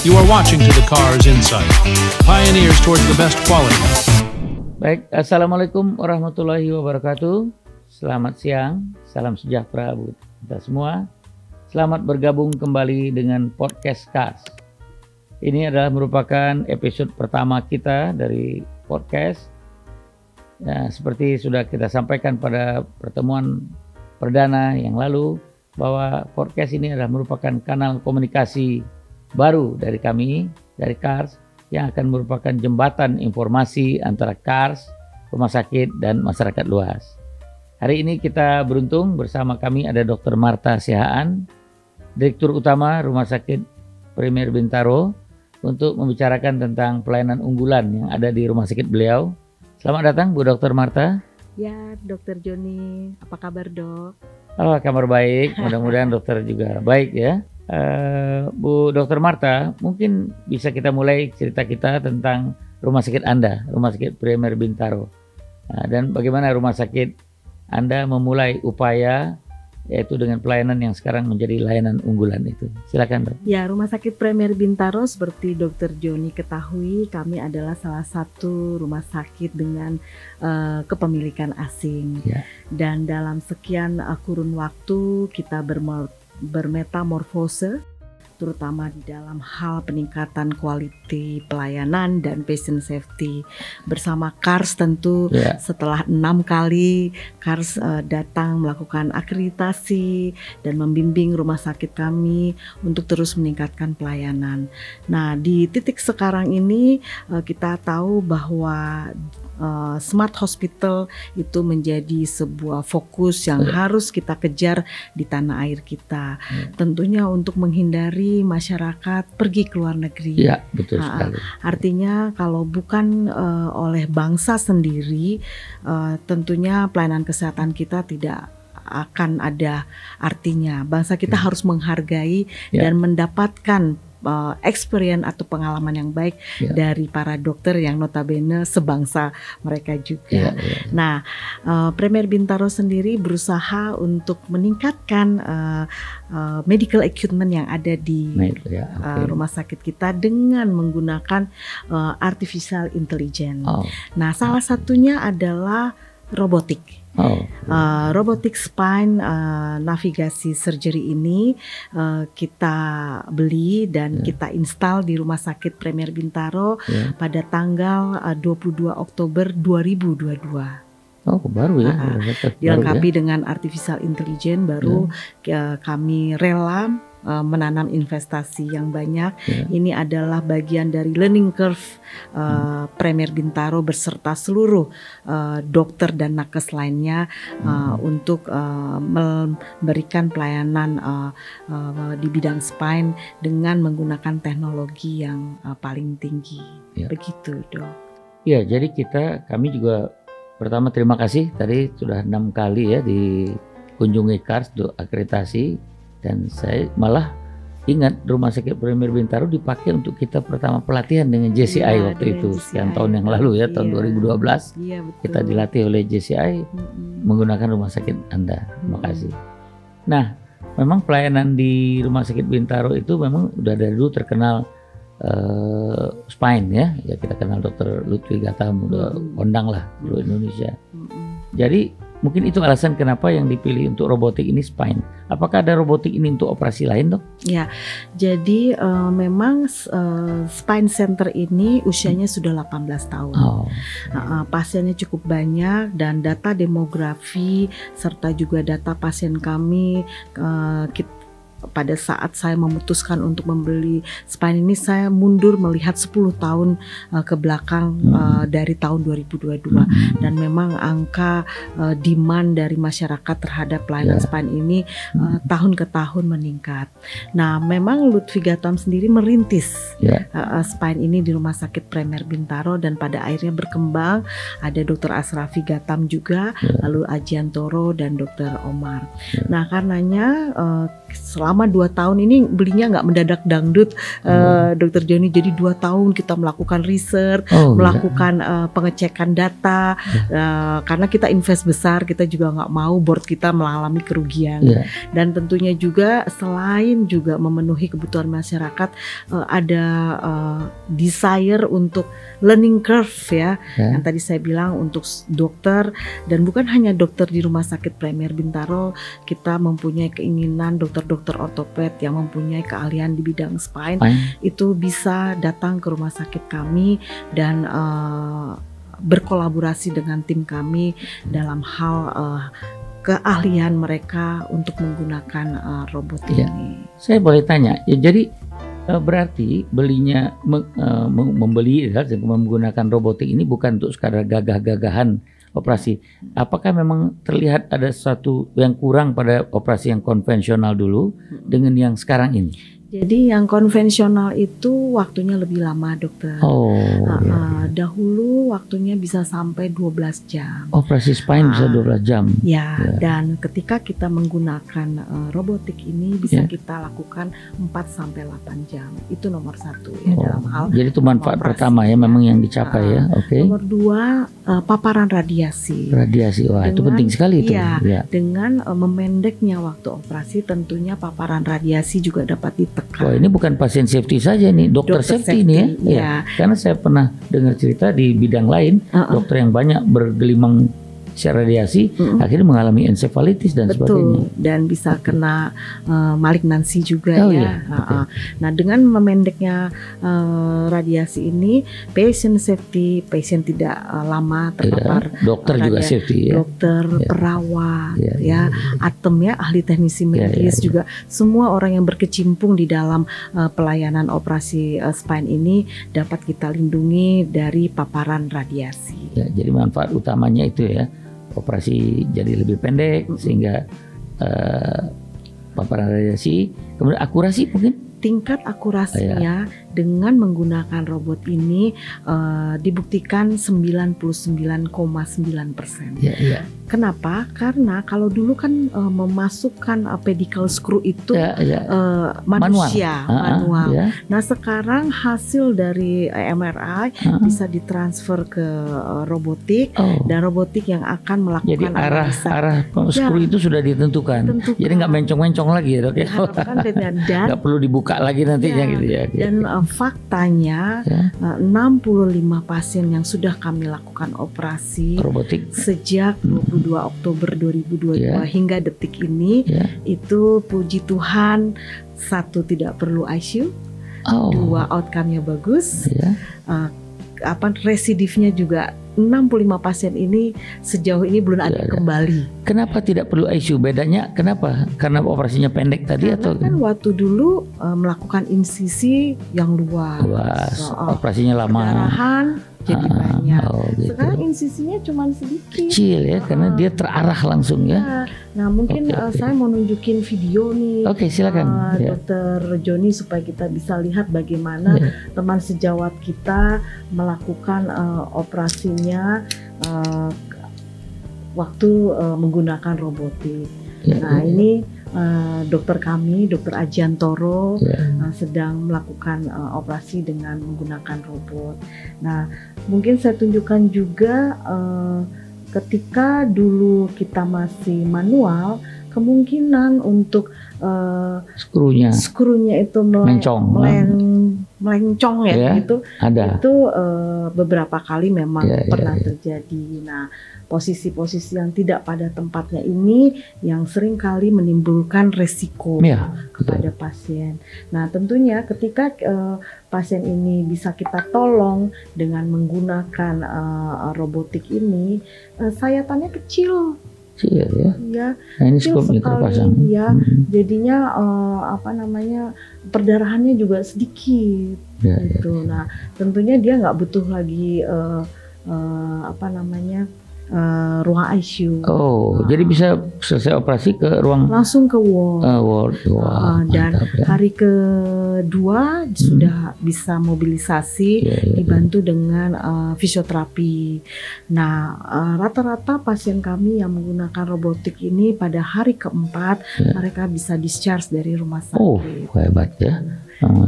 You are watching To The Cars Insight, pioneers towards the best quality. Baik, Assalamualaikum warahmatullahi wabarakatuh. Selamat siang, salam sejahtera buat kita semua. Selamat bergabung kembali dengan Podcast Cars. Ini adalah merupakan episode pertama kita dari podcast. Ya, seperti sudah kita sampaikan pada pertemuan perdana yang lalu, bahwa podcast ini adalah merupakan kanal komunikasi baru dari kami, dari Cars, yang akan merupakan jembatan informasi antara Cars, rumah sakit, dan masyarakat luas. Hari ini kita beruntung bersama kami ada Dr. Martha Sihaan, Direktur Utama Rumah Sakit Premier Bintaro, untuk membicarakan tentang pelayanan unggulan yang ada di rumah sakit beliau. Selamat datang Bu Dr. Martha. Ya, Dr. Joni, apa kabar dok? Oh, kabar baik, mudah-mudahan dokter juga baik ya. Bu Dr. Martha, mungkin bisa kita mulai cerita kita tentang rumah sakit Anda, Rumah Sakit Premier Bintaro. Dan bagaimana rumah sakit Anda memulai upaya yaitu dengan pelayanan yang sekarang menjadi layanan unggulan itu. Silakan dok. Ya, Rumah Sakit Premier Bintaro seperti Dr. Joni ketahui, kami adalah salah satu rumah sakit dengan kepemilikan asing. Ya. Dan dalam sekian kurun waktu kita bermetamorfose, terutama di dalam hal peningkatan quality pelayanan dan patient safety. Bersama Cars tentu setelah 6 kali Cars datang melakukan akreditasi dan membimbing rumah sakit kami untuk terus meningkatkan pelayanan. Nah, di titik sekarang ini kita tahu bahwa Smart Hospital itu menjadi sebuah fokus yang harus kita kejar di tanah air kita. Tentunya untuk menghindari masyarakat pergi ke luar negeri. Ya, betul sekali. Artinya kalau bukan oleh bangsa sendiri, tentunya pelayanan kesehatan kita tidak akan ada artinya. Bangsa kita harus menghargai dan mendapatkan experience atau pengalaman yang baik dari para dokter yang notabene sebangsa mereka juga. Nah, Premier Bintaro sendiri berusaha untuk meningkatkan medical equipment yang ada di rumah sakit kita dengan menggunakan artificial intelligence. Nah, salah satunya adalah robotik. Robotic spine navigasi surgery ini kita beli dan kita install di Rumah Sakit Premier Bintaro pada tanggal 22 Oktober 2022. Oh, baru ya. Dilengkapi dengan artificial intelligence, baru kami rela menanam investasi yang banyak. Ini adalah bagian dari learning curve Premier Bintaro beserta seluruh dokter dan nakes lainnya untuk memberikan pelayanan di bidang spine dengan menggunakan teknologi yang paling tinggi. Begitu, Dok. Ya, jadi kami juga pertama terima kasih, tadi sudah 6 kali ya dikunjungi Cars untuk akreditasi. Dan saya malah ingat Rumah Sakit Premier Bintaro dipakai untuk kita pertama pelatihan dengan JCI waktu itu sekian tahun yang lalu ya, tahun 2012 kita dilatih oleh JCI menggunakan Rumah Sakit Anda. Terima kasih. Nah, memang pelayanan di Rumah Sakit Bintaro itu memang udah dari dulu terkenal spine ya kita kenal Dr. Lutfi Gatam, udah kondang lah seluruh Indonesia. Jadi mungkin itu alasan kenapa yang dipilih untuk robotik ini spine. Apakah ada robotik ini untuk operasi lain, dok? Ya, jadi memang spine center ini usianya sudah 18 tahun. Pasiennya cukup banyak dan data demografi serta juga data pasien kami pada saat saya memutuskan untuk membeli spine ini, saya mundur melihat 10 tahun ke belakang dari tahun 2022 dan memang angka demand dari masyarakat terhadap pelayanan spine ini tahun ke tahun meningkat. Nah, memang Lutfi Gatam sendiri merintis spine ini di Rumah Sakit Premier Bintaro dan pada akhirnya berkembang ada Dr. Asrafi Gatam juga, lalu Ajiantoro dan Dr. Omar. Nah, karenanya selama 2 tahun ini belinya nggak mendadak dangdut, Dokter Joni. Jadi 2 tahun kita melakukan riset, melakukan pengecekan data, karena kita invest besar, kita juga nggak mau board kita mengalami kerugian. Dan tentunya juga selain juga memenuhi kebutuhan masyarakat, ada desire untuk learning curve ya, yang tadi saya bilang untuk dokter, dan bukan hanya dokter di Rumah Sakit Premier Bintaro, kita mempunyai keinginan dokter-dokter ortoped yang mempunyai keahlian di bidang spine itu bisa datang ke rumah sakit kami dan berkolaborasi dengan tim kami dalam hal keahlian mereka untuk menggunakan robot ini. Saya boleh tanya, ya jadi berarti belinya membeli menggunakan robotik ini bukan untuk sekadar gagah-gagahan operasi. Apakah memang terlihat ada sesuatu yang kurang pada operasi yang konvensional dulu dengan yang sekarang ini? Jadi yang konvensional itu waktunya lebih lama, dokter. Dahulu waktunya bisa sampai 12 jam. Operasi spine bisa 12 jam. Dan ketika kita menggunakan robotik ini bisa kita lakukan 4 sampai 8 jam. Itu nomor 1 ya dalam hal. Jadi itu manfaat pertama ya memang yang dicapai ya. Nomor 2 paparan radiasi. Wah itu penting sekali itu. Dengan memendeknya waktu operasi tentunya paparan radiasi juga dapat ditekan. Wah ini bukan pasien safety saja nih, dokter safety ini ya. Karena saya pernah dengar cerita di bidang lain, dokter yang banyak bergelimang secara radiasi akhirnya mengalami encephalitis dan sebagainya. Dan bisa kena malignansi juga Nah dengan memendeknya radiasi ini, patient safety, patient tidak lama terpapar. Dokter juga safety ya. Dokter, perawat, atem ya, ahli teknisi medis juga, semua orang yang berkecimpung di dalam pelayanan operasi spine ini dapat kita lindungi dari paparan radiasi. Jadi manfaat utamanya itu ya. Operasi jadi lebih pendek sehingga paparan radiasi, kemudian akurasi mungkin. Tingkat akurasinya dengan menggunakan robot ini dibuktikan 99,9%. Kenapa? Karena kalau dulu kan memasukkan pedicle screw itu manusia, manual. Nah sekarang hasil dari MRI bisa ditransfer ke robotik dan robotik yang akan melakukan jadi arah screw itu sudah ditentukan. Jadi nggak mencong-mencong lagi ya dok ya. Nggak perlu dibuka lagi nantinya gitu ya. Dan faktanya 65 pasien yang sudah kami lakukan operasi robotik sejak 22 Oktober 2022 hingga detik ini, itu puji Tuhan, 1 tidak perlu ICU, 2 outcome-nya bagus, residifnya juga 65 pasien ini sejauh ini belum ada kembali. Kenapa tidak perlu ICU? Bedanya kenapa? Karena operasinya pendek tadi atau? Kan waktu dulu melakukan insisi yang luas. Operasinya lama. Perdarahan jadi banyak. Gitu. Sekarang insisinya cuma sedikit. Kecil ya, karena dia terarah langsung ya. Nah mungkin saya mau nunjukin video nih. Oke, silakan. Dokter Joni supaya kita bisa lihat bagaimana teman sejawat kita melakukan operasinya waktu menggunakan robotik. Ini dokter kami, Dokter Ajiantoro sedang melakukan operasi dengan menggunakan robot. Nah, mungkin saya tunjukkan juga ketika dulu kita masih manual, kemungkinan untuk skrunya itu melencong ya, gitu. Ada. Itu beberapa kali memang pernah terjadi. Nah, posisi-posisi yang tidak pada tempatnya ini yang sering kali menimbulkan resiko kepada pasien. Nah, tentunya ketika pasien ini bisa kita tolong dengan menggunakan robotik ini, sayatannya kecil. Nah, ini skopnya terpasang. Jadinya perdarahannya juga sedikit. Gitu. Nah, tentunya dia nggak butuh lagi ruang ICU. Jadi bisa selesai operasi ke ruang langsung ke ward. Ward. Dan Mantap, ya. hari kedua sudah bisa mobilisasi, dibantu dengan fisioterapi. Nah, rata-rata pasien kami yang menggunakan robotik ini pada hari keempat mereka bisa discharge dari rumah sakit. Hebat ya.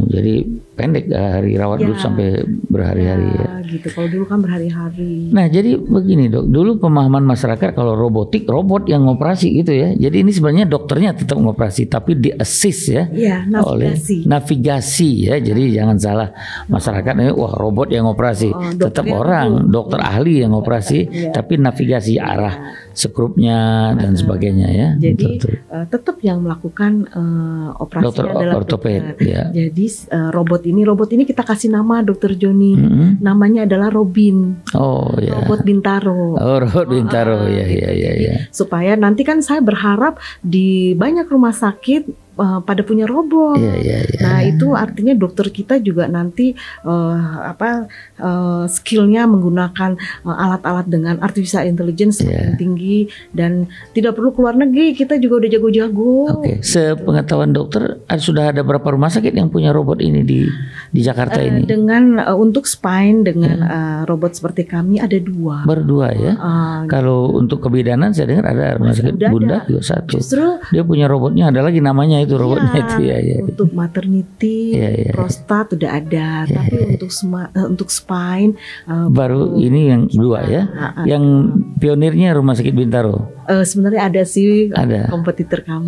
Jadi pendek hari rawat dulu sampai berhari-hari ya. Gitu. Kalau dulu kan berhari-hari. Nah, jadi begini Dok, dulu pemahaman masyarakat kalau robotik robot yang ngoperasi gitu ya. Jadi ini sebenarnya dokternya tetap ngoperasi tapi di assist ya, oleh navigasi ya. Jadi jangan salah masyarakat wah robot yang ngoperasi. Tetap orang dokter ahli yang ngoperasi tapi navigasi arah skrupnya dan sebagainya ya. Jadi tetap yang melakukan operasi dokter adalah ortoped ya. Jadi robot ini kita kasih nama Dokter Joni. Namanya adalah Robin. Robot Bintaro. Robot Bintaro ya. Supaya nanti kan saya berharap di banyak rumah sakit pada punya robot. Nah, itu artinya dokter kita juga nanti skillnya menggunakan alat-alat dengan artificial intelligence yang tinggi dan tidak perlu keluar negeri. Kita juga udah jago-jago. Sepengetahuan dokter sudah ada berapa rumah sakit yang punya robot ini di Jakarta ini? Dengan untuk spine dengan robot seperti kami ada 2. Baru 2 ya. Kalau untuk kebidanan saya dengar ada rumah sakit Bunda juga 1. Justru dia punya robotnya, ada lagi namanya itu robotnya itu ya. Untuk maternity, prostat udah ada, tapi untuk spine baru ini yang 2 ya. Yang pionirnya Rumah Sakit Bintaro. Sebenarnya ada sih kompetitor kami.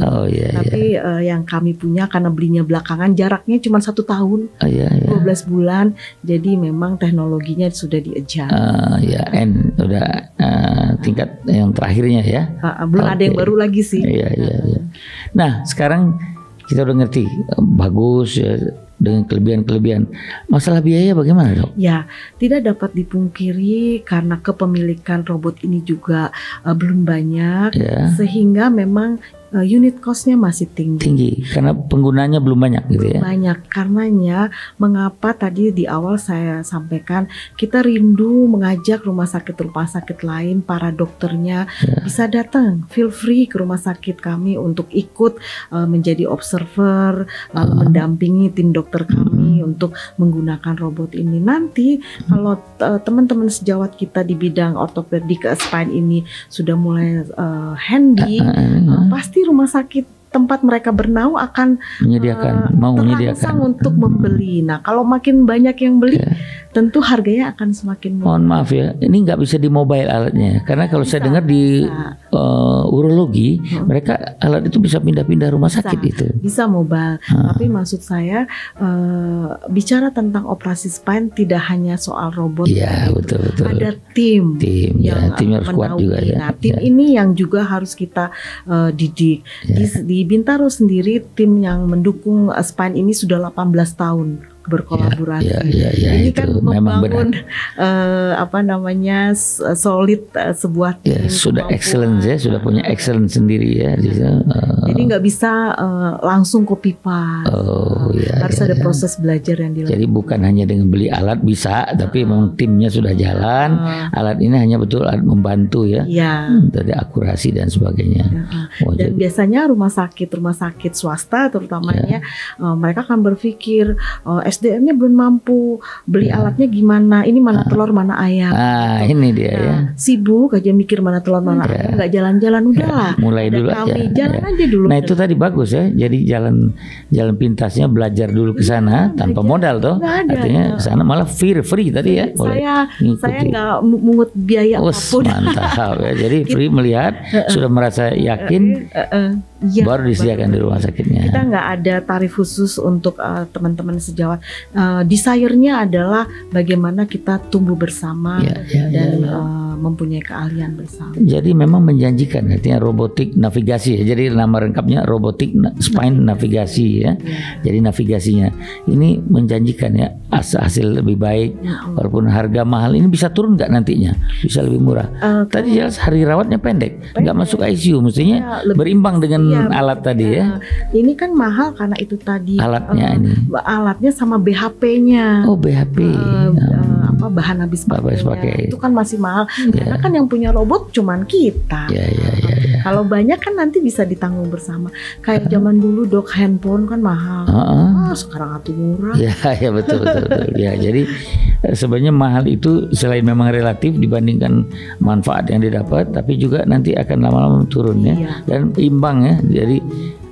Tapi yang kami punya karena belinya belakangan, jaraknya cuma 1 tahun, 12 bulan. Jadi memang teknologinya sudah di-adjust. Udah tingkat yang terakhirnya ya. Belum ada yang baru lagi sih. Nah, sekarang kita udah ngerti bagus ya, dengan kelebihan-kelebihan. Masalah biaya bagaimana Dok? Ya, tidak dapat dipungkiri karena kepemilikan robot ini juga belum banyak, sehingga memang unit cost-nya masih tinggi karena penggunanya belum banyak gitu ya. Banyak, karenanya mengapa tadi di awal saya sampaikan kita rindu mengajak rumah sakit lain, para dokternya bisa datang, feel free ke rumah sakit kami untuk ikut menjadi observer, mendampingi tim dokter kami untuk menggunakan robot ini. Nanti kalau teman-teman sejawat kita di bidang ortopedik spine ini sudah mulai handy, pasti rumah sakit tempat mereka bernaung akan menyediakan untuk membeli. Nah, kalau makin banyak yang beli, tentu harganya akan semakin murah. Mohon maaf ya, ini nggak bisa di mobile alatnya, karena kalau saya dengar di urologi, mereka alat itu bisa pindah-pindah rumah sakit itu. Bisa mobile, tapi maksud saya bicara tentang operasi spine tidak hanya soal robot. Iya, betul. Ada tim yang harus kuat juga ya. Nah, tim ini yang juga harus kita didik. Di Bintaro sendiri tim yang mendukung spine ini sudah 18 tahun berkolaborasi. Ini kan membangun solid sebuah tim. Sudah excellence ya, sudah punya excellence sendiri ya. Jadi nggak bisa langsung copy paste. Harus ada proses belajar yang dilakukan. Jadi bukan hanya dengan beli alat bisa, tapi memang timnya sudah jalan. Alat ini hanya betul alat membantu ya. Dari akurasi dan sebagainya. Dan biasanya rumah sakit swasta terutamanya mereka akan berpikir SDM-nya belum mampu, beli alatnya gimana, ini mana telur mana ayam. Ini dia sibuk aja mikir mana telur mana ayam, nggak jalan-jalan, udahlah. Mulai dulu jalan aja dulu. Nah itu tadi bagus ya, jadi jalan pintasnya belajar dulu ke sana tanpa modal toh. Artinya ke sana malah free tadi ya. Saya nggak mungut biaya apapun. Mantap ya, jadi free melihat, sudah merasa yakin. Baru disediakan di rumah sakitnya. Kita nggak ada tarif khusus untuk teman-teman sejawat. Desire-nya adalah bagaimana kita tumbuh bersama dan mempunyai keahlian bersama. Jadi memang menjanjikan, artinya robotik navigasi ya. Jadi nama lengkapnya robotik spine navigasi ya. Jadi navigasinya ini menjanjikan ya, hasil lebih baik. Walaupun harga mahal, ini bisa turun nggak nantinya? Bisa lebih murah. Tadi jelas hari rawatnya pendek, nggak masuk ICU, mestinya berimbang dengan alat tadi ya. Ini kan mahal karena itu tadi alatnya ini. Alatnya sama BHP-nya. BHP. bahan habis Habis pakainya. pakai. Itu kan masih mahal. Ya. Karena kan yang punya robot cuman kita. Ya. Kalau banyak kan nanti bisa ditanggung bersama. Kayak zaman dulu Dok, handphone kan mahal. Sekarang atuh murah. Ya betul. Ya, jadi sebenarnya mahal itu selain memang relatif dibandingkan manfaat yang didapat, tapi juga nanti akan lama-lama turun ya. Iya. Dan imbang ya. Jadi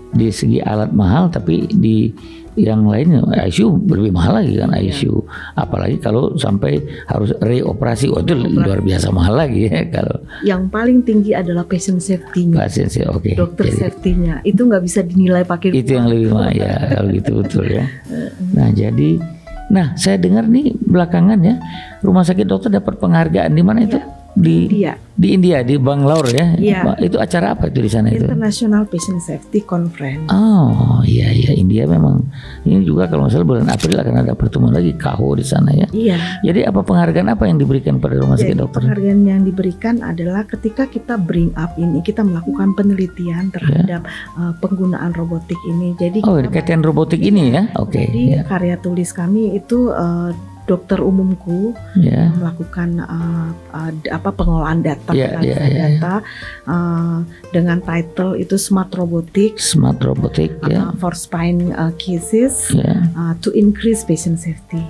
di segi alat mahal, tapi di yang lain ICU lebih mahal lagi kan ICU. Apalagi kalau sampai harus reoperasi, itu luar biasa mahal lagi ya. Kalau Yang paling tinggi adalah patient safety-nya. pasien sih oke. Dokter Jadi safety-nya itu nggak bisa dinilai pakai itu yang lebih mahal ya kalau gitu betul ya. Nah saya dengar nih belakangan ya rumah sakit dokter dapat penghargaan di mana itu di India di Bangalore ya. Iya. Itu acara apa itu di sana itu? International Patient Safety Conference. Oh iya India memang ini juga kalau nggak salah bulan April akan ada pertemuan lagi KAHO di sana ya. Iya. Jadi apa penghargaan apa yang diberikan pada rumah sakit Jadi dokter? penghargaan yang diberikan adalah ketika kita bring up ini, kita melakukan penelitian terhadap penggunaan robotik ini. Jadi Oh kita kaitan robotik ini ya? Oke. Jadi Ya. karya tulis kami itu dokter umumku Ya. melakukan pengolahan data, Ya, analisa ya. data dengan title itu Smart Robotics Smart robotik ya. for spine cases Ya. to increase patient safety.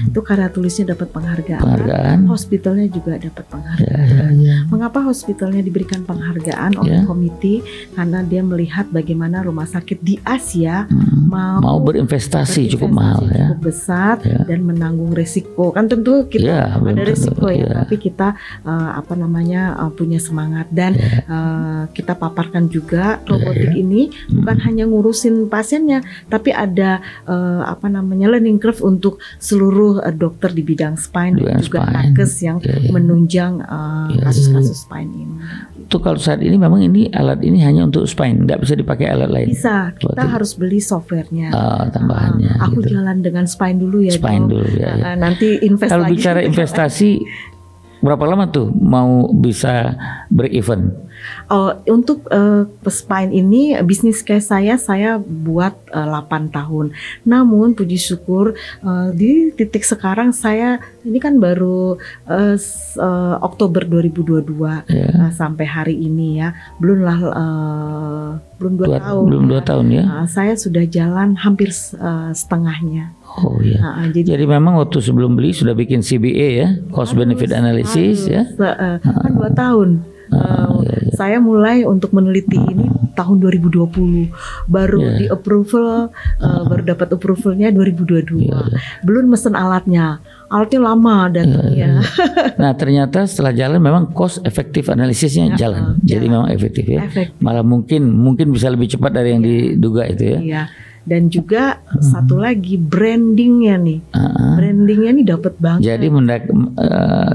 Itu karya tulisnya dapat penghargaan. Penghargaan. Hospitalnya juga dapat penghargaan. Ya. Mengapa hospitalnya diberikan penghargaan oleh Ya. komite? Karena dia melihat bagaimana rumah sakit di Asia Mau berinvestasi cukup mahal ya. cukup besar Ya. dan menanggung resiko. Kan tentu kita Ya, belum ada tentu, resiko ya, ya. tapi kita punya semangat dan kita paparkan juga robotik ini bukan hanya ngurusin pasiennya, tapi ada learning curve untuk seluruh dokter di bidang spine Di dan bidang juga spine. nakes yang Ya, ya. menunjang kasus-kasus spine ini. Itu kalau saat ini memang ini alat ini hanya untuk spine, nggak bisa dipakai alat lain. Bisa, kita Robotik. harus beli softwarenya. Tambahannya. Aku gitu. jalan dengan spine dulu ya. Spine Dok. dulu ya. Nanti invest Kalau lagi. bicara investasi, berapa lama tuh mau bisa break even? Untuk spine ini bisnis case saya buat 8 tahun. Namun puji syukur di titik sekarang saya ini kan baru Oktober 2022 sampai hari ini ya. Belum 2 tahun. Belum 2 tahun ya. Saya sudah jalan hampir setengahnya. Oh iya. Jadi memang waktu sebelum beli sudah bikin CBA ya, cost benefit analysis ya. Kan 2 tahun. Saya mulai untuk meneliti ini tahun 2020, baru di approval, baru dapat approvalnya 2022. Belum mesen alatnya lama datangnya. Nah ternyata setelah jalan memang cost efektif analisisnya jalan. Jadi memang efektif ya. Malah mungkin bisa lebih cepat dari yang diduga itu ya. Iya. Dan juga satu lagi brandingnya nih, brandingnya nih dapat banget. Jadi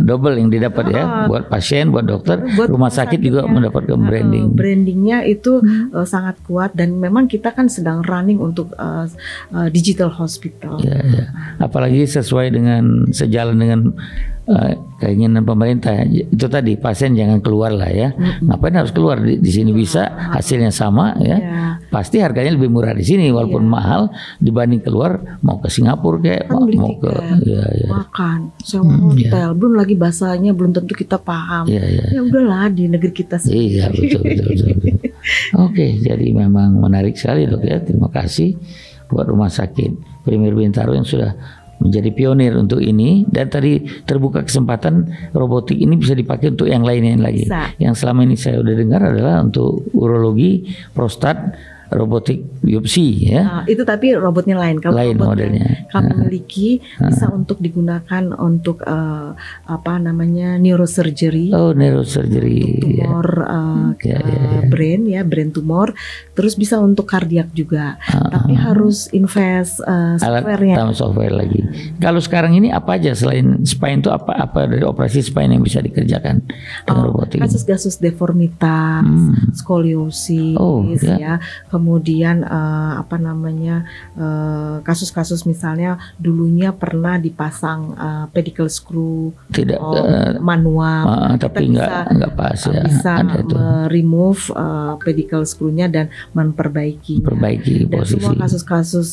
double yang didapat ya, buat pasien, buat dokter, buat rumah sakit juga mendapatkan branding. Brandingnya itu sangat kuat dan memang kita kan sedang running untuk digital hospital. Ya. Apalagi sesuai dengan sejalan dengan keinginan pemerintah itu tadi, pasien jangan keluar lah ya. Ngapain harus keluar di sini bisa hasilnya sama ya. Pasti harganya lebih murah di sini walaupun mahal dibanding keluar, mau ke Singapura kayak kan mau ke makan, sewa hotel, belum lagi bahasanya belum tentu kita paham. Ya udahlah di negeri kita sendiri. Iya betul. Oke, jadi memang menarik sekali Dok ya. Terima kasih buat Rumah Sakit Premier Bintaro yang sudah menjadi pionir untuk ini, dan tadi terbuka kesempatan robotik ini bisa dipakai untuk yang lainnya lagi. Yang selama ini saya udah dengar adalah untuk urologi, prostat, robotik biopsi ya. Itu tapi robotnya lain. Kalau lain modelnya kami miliki bisa untuk digunakan untuk neurosurgery. Oh, neurosurgery. Tumor brain ya, brain tumor. Terus bisa untuk kardiak juga. Tapi harus invest softwarenya. Software lagi. Kalau sekarang ini apa aja selain spine itu apa dari operasi spine yang bisa dikerjakan dengan robotik? Kasus-kasus deformitas, skoliosis ya. Kemudian kasus-kasus misalnya dulunya pernah dipasang pedicle screw manual, tapi nggak pas ya. Bisa remove pedicle screw-nya dan memperbaikinya. Dan posisi. Semua kasus-kasus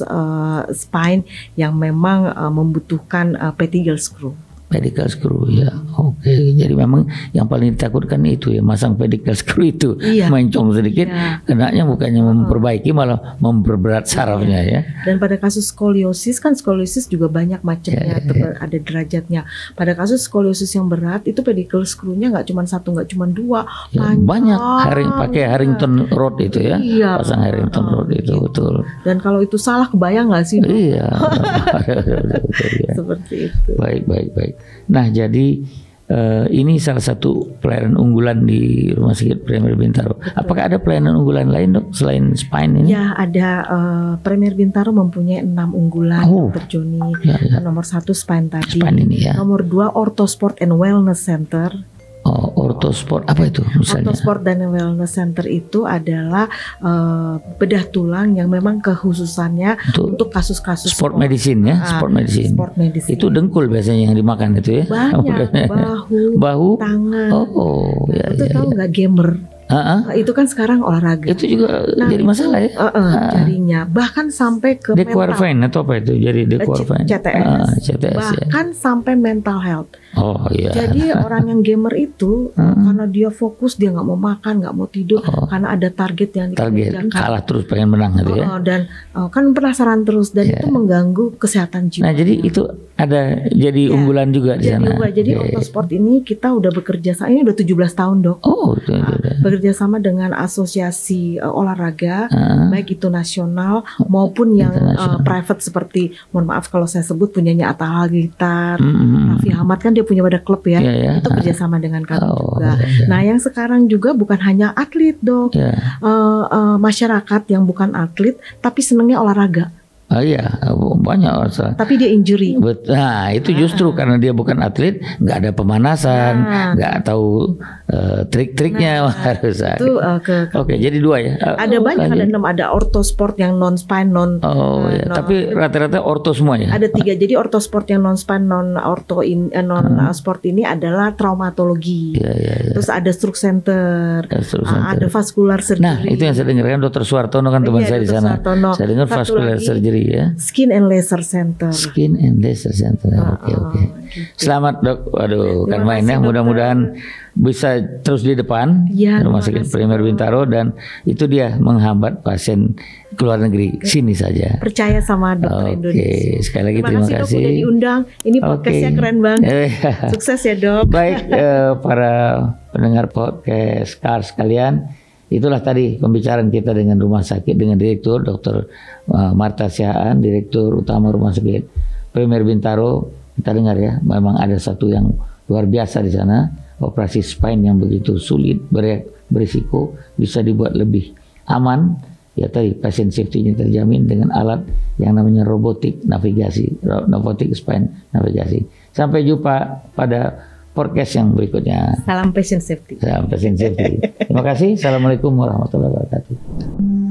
spine yang memang membutuhkan pedicle screw. Pedicle screw ya. Oke. Jadi memang yang paling ditakutkan itu ya, masang pedicle screw itu. Mencong sedikit, kenanya bukannya memperbaiki malah memperberat sarafnya ya. Dan pada kasus skoliosis kan skoliosis juga banyak macamnya, ada derajatnya. Pada kasus skoliosis yang berat itu pedicle screw-nya nggak cuma satu, nggak cuma dua, banyak. Pakai Harrington rod itu ya. Pasang Harrington rod itu betul. Dan kalau itu salah, kebayang nggak sih? Iya. Seperti itu. Baik. Nah, jadi ini salah satu pelayanan unggulan di Rumah Sakit Premier Bintaro. Betul. Apakah ada pelayanan unggulan lain, Dok, selain spine ini? Ya, ada. Premier Bintaro mempunyai 6 unggulan, Dr. Joni. Nomor 1 spine tadi. Spine ini ya. Nomor 2 Orthosport and Wellness Center. Oh, Orthosport apa itu misalnya? Orthosport dan Wellness Center itu adalah bedah tulang yang memang kekhususannya untuk kasus-kasus sport medicine ya, sport medicine. Itu dengkul biasanya yang dimakan itu ya. Banyak, bahu, tangan. Itu tahu nggak gamer? Itu kan sekarang olahraga. Itu juga jadi masalah ya. Jadinya bahkan sampai ke Dequarvine atau apa itu? Jadi Dequarvine. CTS bahkan sampai mental health. Oh iya. Jadi orang yang gamer itu karena dia fokus, dia nggak mau makan, nggak mau tidur karena ada target yang dikerjakan. Kalah terus pengen menang gitu ya. Dan kan penasaran terus dan itu mengganggu kesehatan jiwa. Nah, jadi itu ada jadi unggulan juga di sana. Jadi Orthosport ini kita udah bekerja sama, ini udah 17 tahun, Dok. Bekerja sama dengan asosiasi olahraga baik itu nasional maupun yang private seperti, mohon maaf kalau saya sebut, punyanya Atta Halilintar, Raffi Ahmad kan dia punya pada klub ya, itu kerjasama dengan kami juga. Nah, yang sekarang juga bukan hanya atlet, Dok, masyarakat yang bukan atlet tapi senangnya olahraga. Banyak orang. Tapi dia injury. Nah, itu justru karena dia bukan atlet, nggak ada pemanasan, nggak tahu trik-triknya harus. Oke, jadi 2 ya. Ada banyak, ada 6, ada orthosport yang non spine, tapi rata-rata ortho semua ya. Ada 3. Jadi orthosport yang non spine, non ortho sport ini adalah traumatologi. Terus ada stroke center, ada vascular surgery. Nah, itu yang saya dengarkan Dr. Suartono kan teman saya di sana. Saya dengar vascular surgery ya. Skin and Laser Center. Skin and Laser Center. Oke. Gitu. Selamat, Dok. Waduh, kan main ya. Mudah-mudahan bisa terus di depan Rumah Sakit Premier Bintaro, dan itu dia menghambat pasien ke luar negeri. Sini saja. Percaya sama dokter Indonesia. Sekali lagi terima kasih. Dok, udah diundang. Ini podcastnya keren banget. Sukses ya, Dok. Baik, para pendengar podcast Cars sekalian. Itulah tadi pembicaraan kita dengan rumah sakit, dengan Direktur Dr. Marta Sihaan, Direktur Utama Rumah Sakit Premier Bintaro. Kita dengar ya, memang ada satu yang luar biasa di sana. Operasi spine yang begitu sulit, berisiko, bisa dibuat lebih aman. Ya tadi, patient safety-nya terjamin dengan alat yang namanya robotic navigasi, robotic spine navigasi. Sampai jumpa pada podcast yang berikutnya. Salam patient safety. Salam patient safety. Terima kasih. Assalamualaikum warahmatullahi wabarakatuh.